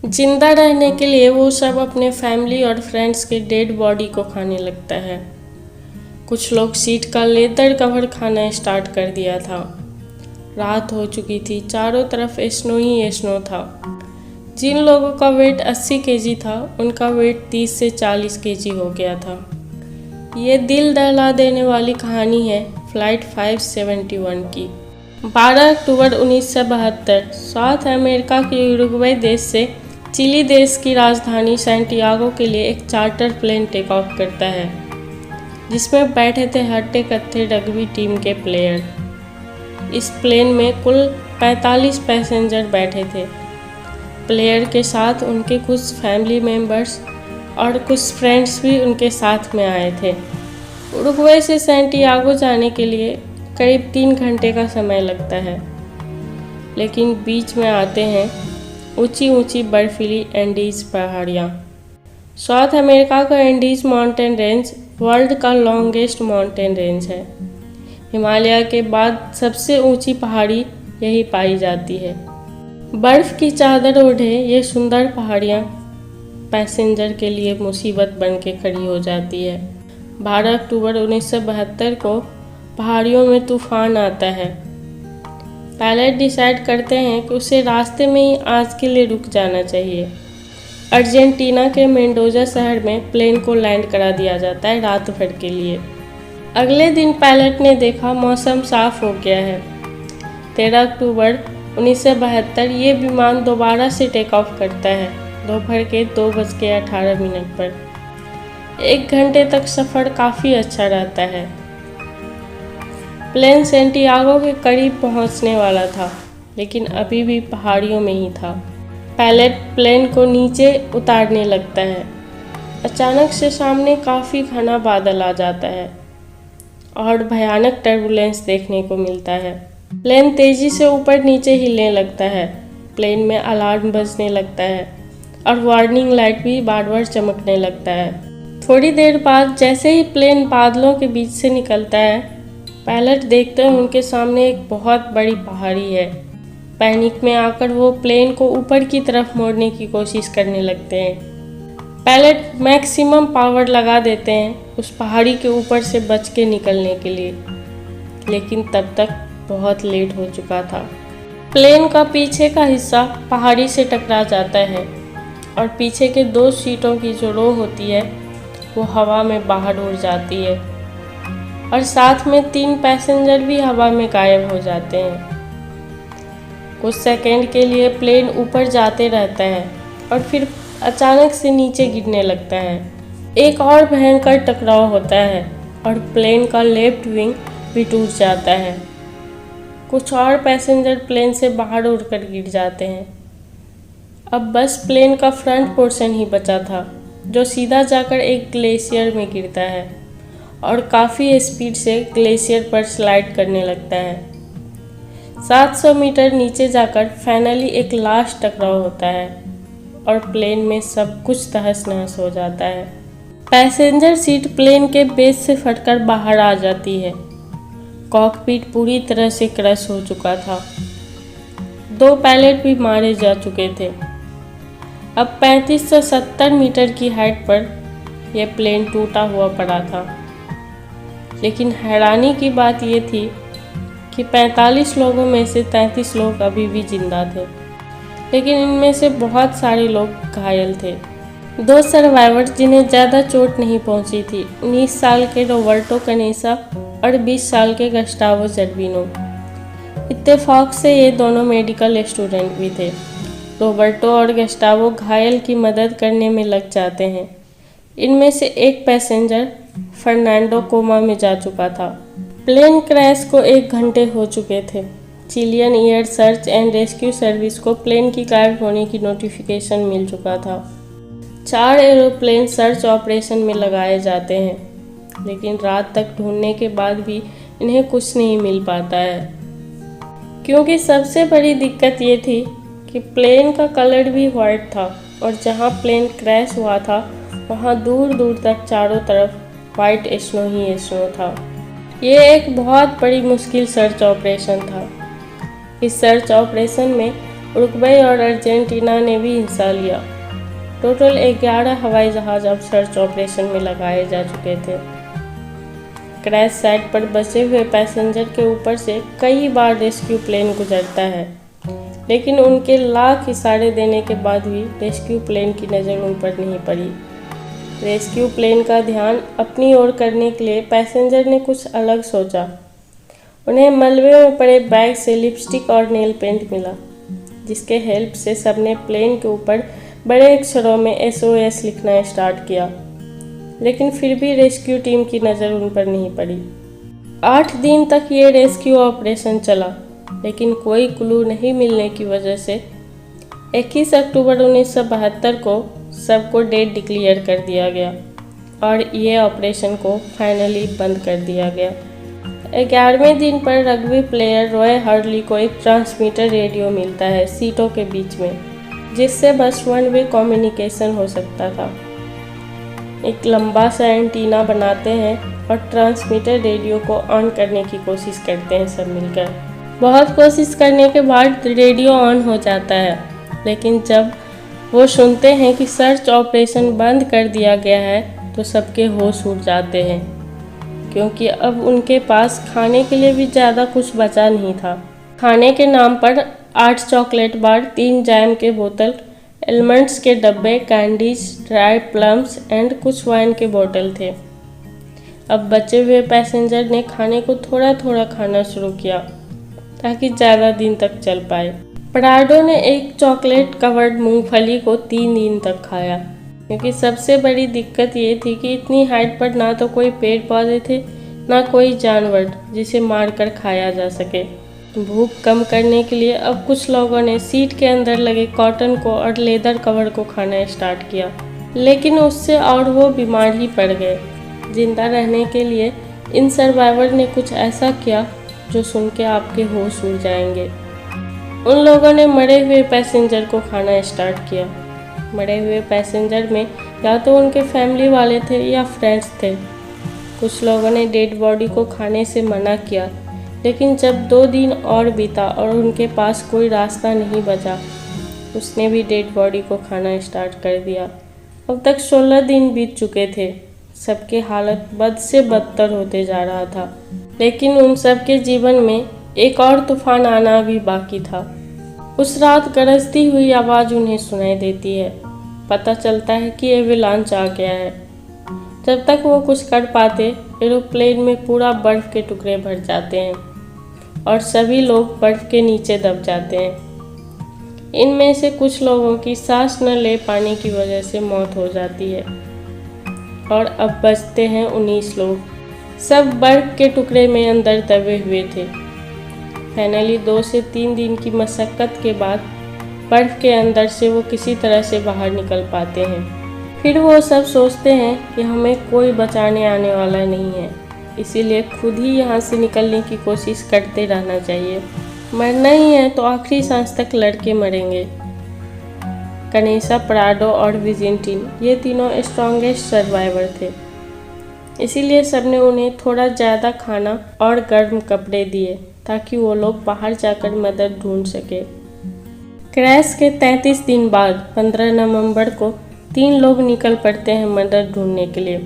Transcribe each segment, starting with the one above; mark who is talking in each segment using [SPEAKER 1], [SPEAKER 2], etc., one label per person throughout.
[SPEAKER 1] जिंदा रहने के लिए वो सब अपने फैमिली और फ्रेंड्स के डेड बॉडी को खाने लगता है। कुछ लोग सीट का लेदर कवर खाना स्टार्ट कर दिया था। रात हो चुकी थी, चारों तरफ स्नो ही स्नो था। जिन लोगों का वेट 80 केजी था, उनका वेट 30 से 40 केजी हो गया था। ये दिल दहला देने वाली कहानी है फ्लाइट 571 की। 12 अक्टूबर 1972 साउथ अमेरिका के उरुग्वे देश से चिली देश की राजधानी सैंटियागो के लिए एक चार्टर प्लेन टेक ऑफ करता है, जिसमें बैठे थे हट्टे कट्टे रग्बी टीम के प्लेयर। इस प्लेन में कुल 45 पैसेंजर बैठे थे। प्लेयर के साथ उनके कुछ फैमिली मेंबर्स और कुछ फ्रेंड्स भी उनके साथ में आए थे। उरुग्वे से सैंटियागो जाने के लिए करीब 3 घंटे का समय लगता है, लेकिन बीच में आते हैं ऊंची ऊंची बर्फीली एंडीज पहाड़ियाँ। साउथ अमेरिका का एंडीज माउंटेन रेंज वर्ल्ड का लॉन्गेस्ट माउंटेन रेंज है। हिमालय के बाद सबसे ऊंची पहाड़ी यही पाई जाती है। बर्फ़ की चादर ओढ़े ये सुंदर पहाड़ियाँ पैसेंजर के लिए मुसीबत बन के खड़ी हो जाती है। 12 अक्टूबर 1972 को पहाड़ियों में तूफान आता है। पायलट डिसाइड करते हैं कि उसे रास्ते में ही आज के लिए रुक जाना चाहिए। अर्जेंटीना के मेंडोजा शहर में प्लेन को लैंड करा दिया जाता है रात भर के लिए। अगले दिन पायलट ने देखा मौसम साफ हो गया है। 13 अक्टूबर 1972 ये विमान दोबारा से टेक ऑफ करता है दोपहर के 2:18 पर। 1 घंटे तक सफ़र काफ़ी अच्छा रहता है। प्लेन सैंटियागो के करीब पहुंचने वाला था, लेकिन अभी भी पहाड़ियों में ही था। पायलट प्लेन को नीचे उतारने लगता है। अचानक से सामने काफ़ी घना बादल आ जाता है और भयानक टर्बुलेंस देखने को मिलता है। प्लेन तेज़ी से ऊपर नीचे हिलने लगता है। प्लेन में अलार्म बजने लगता है और वार्निंग लाइट भी बार बार चमकने लगता है। थोड़ी देर बाद जैसे ही प्लेन बादलों के बीच से निकलता है, पायलट देखते हैं उनके सामने एक बहुत बड़ी पहाड़ी है। पैनिक में आकर वो प्लेन को ऊपर की तरफ मोड़ने की कोशिश करने लगते हैं। पायलट मैक्सिमम पावर लगा देते हैं उस पहाड़ी के ऊपर से बच के निकलने के लिए, लेकिन तब तक बहुत लेट हो चुका था। प्लेन का पीछे का हिस्सा पहाड़ी से टकरा जाता है और पीछे के 2 सीटों की जो रो होती है वो हवा में बाहर उड़ जाती है और साथ में 3 पैसेंजर भी हवा में गायब हो जाते हैं। कुछ सेकंड के लिए प्लेन ऊपर जाते रहता है और फिर अचानक से नीचे गिरने लगता है। एक और भयंकर टकराव होता है और प्लेन का लेफ्ट विंग भी टूट जाता है। कुछ और पैसेंजर प्लेन से बाहर उड़कर गिर जाते हैं। अब बस प्लेन का फ्रंट पोर्शन ही बचा था, जो सीधा जाकर एक ग्लेशियर में गिरता है और काफ़ी स्पीड से ग्लेशियर पर स्लाइड करने लगता है। 700 मीटर नीचे जाकर फाइनली एक लास्ट टकराव होता है और प्लेन में सब कुछ तहस नहस हो जाता है। पैसेंजर सीट प्लेन के बेस से फटकर बाहर आ जाती है। कॉकपिट पूरी तरह से क्रश हो चुका था। 2 पायलट भी मारे जा चुके थे। अब 3570 मीटर की हाइट पर यह प्लेन टूटा हुआ पड़ा था, लेकिन हैरानी की बात यह थी कि 45 लोगों में से 33 लोग अभी भी जिंदा थे, लेकिन इनमें से बहुत सारे लोग घायल थे। 2 सर्वाइवर जिन्हें ज़्यादा चोट नहीं पहुंची थी, 19 साल के रॉबर्टो कनेसा और 20 साल के गस्टावो जर्बिनो। इत्तेफाक से ये दोनों मेडिकल स्टूडेंट भी थे। रॉबर्टो और गस्टावो घायल की मदद करने में लग जाते हैं। इनमें से एक पैसेंजर फर्नांडो कोमा में जा चुका था। प्लेन क्रैश को 1 घंटे हो चुके थे। Chilean air search and rescue service को प्लेन की गायब होने की नोटिफिकेशन मिल चुका था। 4 एरोप्लेन सर्च ऑपरेशन में लगाए जाते हैं, लेकिन रात तक ढूंढने के बाद भी इन्हें कुछ नहीं मिल पाता है, क्योंकि सबसे बड़ी दिक्कत ये थी कि प्लेन का कलर भी वाइट था और जहाँ प्लेन क्रैश हुआ था वहाँ दूर दूर तक चारों तरफ वाइट स्नो ही स्नो था। ये एक बहुत बड़ी मुश्किल सर्च ऑपरेशन था। इस सर्च ऑपरेशन में उरुग्वे और अर्जेंटीना ने भी हिस्सा लिया। टोटल 11 हवाई जहाज अब सर्च ऑपरेशन में लगाए जा चुके थे। क्रैश साइट पर बचे हुए पैसेंजर के ऊपर से कई बार रेस्क्यू प्लेन गुजरता है, लेकिन उनके लाख इशारे देने के बाद भी रेस्क्यू प्लेन की नज़र उन पर नहीं पड़ी। रेस्क्यू प्लेन का ध्यान अपनी ओर करने के लिए पैसेंजर ने कुछ अलग सोचा। उन्हें मलबे में पड़े बैग से लिपस्टिक और नेल पेंट मिला, जिसके हेल्प से सबने प्लेन के ऊपर बड़े अक्षरों में SOS लिखना स्टार्ट किया, लेकिन फिर भी रेस्क्यू टीम की नज़र उन पर नहीं पड़ी। 8 दिन तक ये रेस्क्यू ऑपरेशन चला, लेकिन कोई क्लू नहीं मिलने की वजह से 21 अक्टूबर 1972 को सबको डेड डिक्लेयर कर दिया गया और ये ऑपरेशन को फाइनली बंद कर दिया गया। 11वें दिन पर रग्बी प्लेयर रॉय हार्डली को एक ट्रांसमीटर रेडियो मिलता है सीटों के बीच में, जिससे बस वन वे कम्युनिकेशन हो सकता था। एक लंबा सा एंटीना बनाते हैं और ट्रांसमीटर रेडियो को ऑन करने की कोशिश करते हैं सब मिलकर। बहुत कोशिश करने के बाद रेडियो ऑन हो जाता है, लेकिन जब वो सुनते हैं कि सर्च ऑपरेशन बंद कर दिया गया है तो सबके होश उड़ जाते हैं, क्योंकि अब उनके पास खाने के लिए भी ज़्यादा कुछ बचा नहीं था। खाने के नाम पर 8 चॉकलेट बार, 3 जैम के बोतल, एलमंड्स के डब्बे, कैंडीज, ड्राई प्लम्स एंड कुछ वाइन के बोतल थे। अब बचे हुए पैसेंजर ने खाने को थोड़ा थोड़ा खाना शुरू किया ताकि ज़्यादा दिन तक चल पाए। प्राडो ने एक चॉकलेट कवर्ड मूंगफली को 3 दिन तक खाया, क्योंकि सबसे बड़ी दिक्कत ये थी कि इतनी हाइट पर ना तो कोई पेड़ पौधे थे, ना कोई जानवर जिसे मारकर खाया जा सके। भूख कम करने के लिए अब कुछ लोगों ने सीट के अंदर लगे कॉटन को और लेदर कवर को खाना स्टार्ट किया, लेकिन उससे और वो बीमार ही पड़ गए। जिंदा रहने के लिए इन सर्वाइवर ने कुछ ऐसा किया जो सुन के आपके होश उड़ जाएंगे। उन लोगों ने मरे हुए पैसेंजर को खाना स्टार्ट किया। मरे हुए पैसेंजर में या तो उनके फैमिली वाले थे या फ्रेंड्स थे। कुछ लोगों ने डेड बॉडी को खाने से मना किया, लेकिन जब 2 दिन और बीता और उनके पास कोई रास्ता नहीं बचा, उसने भी डेड बॉडी को खाना स्टार्ट कर दिया। अब तक 16 दिन बीत चुके थे। सबके हालत बद से बदतर होते जा रहा था, लेकिन उन सबके जीवन में एक और तूफान आना भी बाकी था। उस रात गरजती हुई आवाज़ उन्हें सुनाई देती है। पता चलता है कि एवेलांच आ गया है। जब तक वो कुछ कर पाते, एरोप्लेन में पूरा बर्फ़ के टुकड़े भर जाते हैं और सभी लोग बर्फ़ के नीचे दब जाते हैं। इनमें से कुछ लोगों की सांस न ले पाने की वजह से मौत हो जाती है और अब बचते हैं 19 लोग। सब बर्फ़ के टुकड़े में अंदर दबे हुए थे। फाइनली 2 से 3 दिन की मशक्क़त के बाद बर्फ़ के अंदर से वो किसी तरह से बाहर निकल पाते हैं। फिर वो सब सोचते हैं कि हमें कोई बचाने आने वाला नहीं है, इसीलिए खुद ही यहाँ से निकलने की कोशिश करते रहना चाहिए। मरना ही है तो आखिरी सांस तक लड़के मरेंगे। कनेसा, प्राडो और विजेंटीन ये तीनों स्ट्रॉन्गेस्ट सर्वाइवर थे, इसीलिए सबने उन्हें थोड़ा ज़्यादा खाना और गर्म कपड़े दिए ताकि वो लोग बाहर जाकर मदद ढूंढ सके। क्रैश के 33 दिन बाद 15 नवंबर को 3 लोग निकल पड़ते हैं मदद ढूंढने के लिए।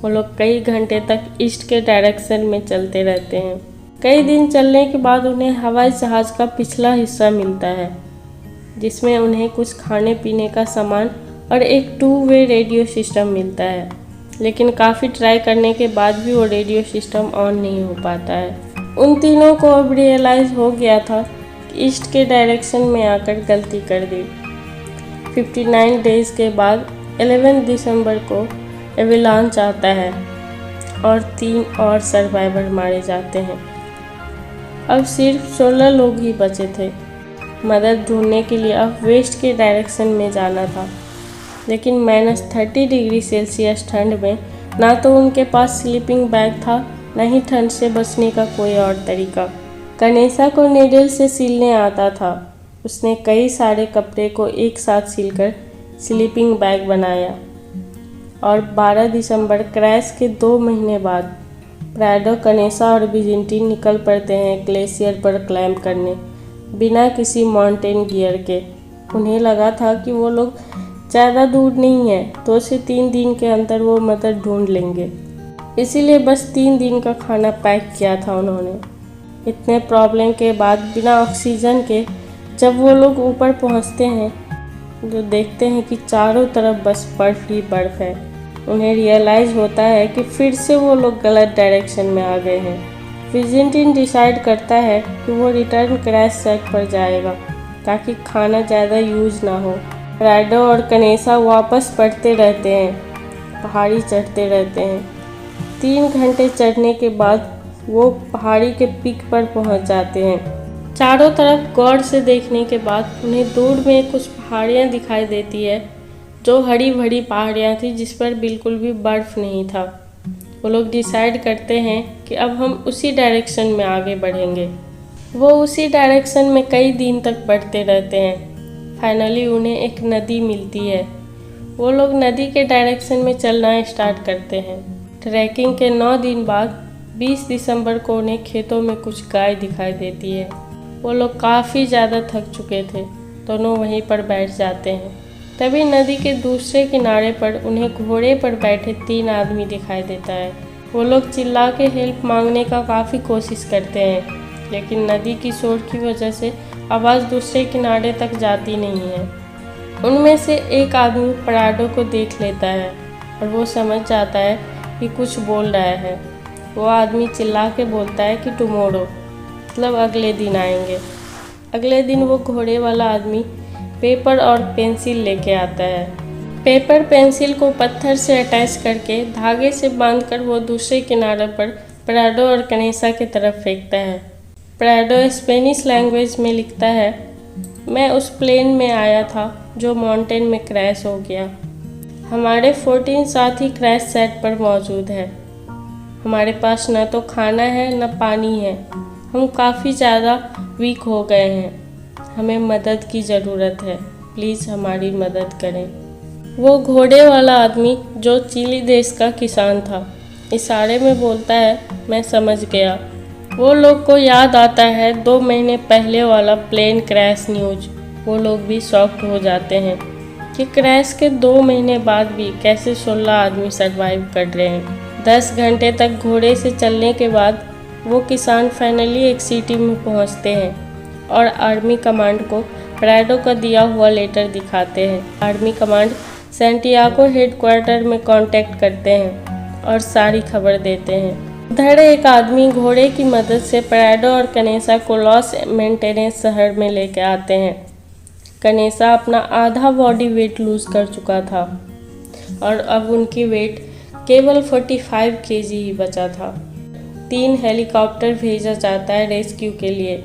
[SPEAKER 1] वो लोग कई घंटे तक ईस्ट के डायरेक्शन में चलते रहते हैं। कई दिन चलने के बाद उन्हें हवाई जहाज़ का पिछला हिस्सा मिलता है, जिसमें उन्हें कुछ खाने पीने का सामान और एक 2 वे रेडियो सिस्टम मिलता है, लेकिन काफ़ी ट्राई करने के बाद भी वो रेडियो सिस्टम ऑन नहीं हो पाता है। उन तीनों को अब रियलाइज़ हो गया था कि ईस्ट के डायरेक्शन में आकर गलती कर दी। 59 डेज़ के बाद 11 दिसंबर को एवेलांच आता है और 3 और सर्वाइवर मारे जाते हैं। अब सिर्फ 16 लोग ही बचे थे। मदद ढूंढने के लिए अब वेस्ट के डायरेक्शन में जाना था, लेकिन -30 डिग्री सेल्सियस ठंड में ना तो उनके पास स्लीपिंग बैग था, न ही ठंड से बचने का कोई और तरीका। कनेसा को नीडल से सिलने आता था। उसने कई सारे कपड़े को एक साथ सिलकर स्लीपिंग बैग बनाया और 12 दिसंबर क्रैश के 2 महीने बाद प्राडो, कनेसा और विजेंटीन निकल पड़ते हैं ग्लेशियर पर क्लाइंब करने बिना किसी माउंटेन गियर के। उन्हें लगा था कि वो लोग ज़्यादा दूर नहीं है, 2 से 3 दिन के अंदर वो मदद ढूंढ लेंगे। इसीलिए बस 3 दिन का खाना पैक किया था उन्होंने। इतने प्रॉब्लम के बाद बिना ऑक्सीजन के जब वो लोग ऊपर पहुंचते हैं तो देखते हैं कि चारों तरफ बस बर्फ़ ही बर्फ़ है। उन्हें रियलाइज़ होता है कि फिर से वो लोग गलत डायरेक्शन में आ गए हैं। विजेंटीन डिसाइड करता है कि वो रिटर्न क्रैश साइट पर जाएगा ताकि खाना ज़्यादा यूज़ ना हो। राइडो और कनेसा वापस बढ़ते रहते हैं, पहाड़ी चढ़ते रहते हैं। 3 घंटे चढ़ने के बाद वो पहाड़ी के पीक पर पहुंच जाते हैं। चारों तरफ गौर से देखने के बाद उन्हें दूर में कुछ पहाड़ियाँ दिखाई देती है जो हरी भरी पहाड़ियाँ थी जिस पर बिल्कुल भी बर्फ़ नहीं था। वो लोग डिसाइड करते हैं कि अब हम उसी डायरेक्शन में आगे बढ़ेंगे। वो उसी डायरेक्शन में कई दिन तक बढ़ते रहते हैं। फाइनली उन्हें एक नदी मिलती है। वो लोग नदी के डायरेक्शन में चलना स्टार्ट करते हैं। ट्रैकिंग के 9 दिन बाद 20 दिसंबर को उन्हें खेतों में कुछ गाय दिखाई देती है। वो लोग काफ़ी ज़्यादा थक चुके थे, दोनों वहीं पर बैठ जाते हैं। तभी नदी के दूसरे किनारे पर उन्हें घोड़े पर बैठे 3 आदमी दिखाई देता है। वो लोग चिल्ला के हेल्प मांगने का काफ़ी कोशिश करते हैं, लेकिन नदी की शोर की वजह से आवाज़ दूसरे किनारे तक जाती नहीं है। उनमें से एक आदमी पराडो को देख लेता है और वो समझ जाता है कि कुछ बोल रहा है। वो आदमी चिल्ला के बोलता है कि टुमारो, मतलब अगले दिन आएंगे। अगले दिन वो घोड़े वाला आदमी पेपर और पेंसिल लेके आता है। पेपर पेंसिल को पत्थर से अटैच करके धागे से बांधकर वो दूसरे किनारे पर प्राडो और कनेसा की तरफ फेंकता है। प्राडो स्पेनिश लैंग्वेज में लिखता है, मैं उस प्लेन में आया था जो माउंटेन में क्रैश हो गया। हमारे 14 साथी क्रैश साइट पर मौजूद है। हमारे पास न तो खाना है न पानी है। हम काफ़ी ज़्यादा वीक हो गए हैं। हमें मदद की ज़रूरत है, प्लीज़ हमारी मदद करें। वो घोड़े वाला आदमी जो चिली देश का किसान था इशारे में बोलता है, मैं समझ गया। वो लोग को याद आता है 2 महीने पहले वाला प्लेन क्रैश न्यूज़। वो लोग भी शॉक्ड हो जाते हैं कि क्रैश के 2 महीने बाद भी कैसे 16 आदमी सर्वाइव कर रहे हैं। 10 घंटे तक घोड़े से चलने के बाद वो किसान फाइनली एक सिटी में पहुंचते हैं और आर्मी कमांड को प्राडो का दिया हुआ लेटर दिखाते हैं। आर्मी कमांड सैंटियागो हेडक्वार्टर में कांटेक्ट करते हैं और सारी खबर देते हैं। उधर एक आदमी घोड़े की मदद से प्राडो और कनेसा को लॉस मेंटेनेंस शहर में लेके आते हैं। कनेसा अपना आधा बॉडी वेट लूज़ कर चुका था और अब उनकी वेट केवल 45 केजी ही बचा था। 3 हेलीकॉप्टर भेजा जाता है रेस्क्यू के लिए।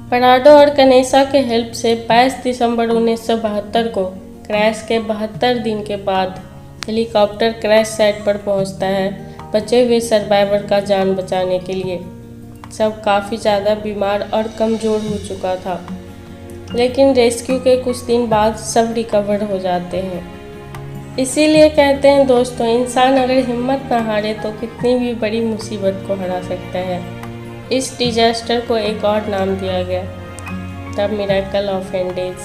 [SPEAKER 1] प्राडो और कनेसा के हेल्प से 22 दिसंबर 1972 को क्रैश के 72 दिन के बाद हेलीकॉप्टर क्रैश साइट पर पहुंचता है बचे हुए सर्वाइवर का जान बचाने के लिए। सब काफ़ी ज़्यादा बीमार और कमज़ोर हो चुका था, लेकिन रेस्क्यू के कुछ दिन बाद सब रिकवर हो जाते हैं। इसीलिए कहते हैं दोस्तों, इंसान अगर हिम्मत ना हारे तो कितनी भी बड़ी मुसीबत को हरा सकता है। इस डिजास्टर को एक और नाम दिया गया, द मिरेकल ऑफ एंडेज,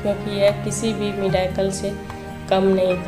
[SPEAKER 1] क्योंकि यह किसी भी मिरेकल से कम नहीं था।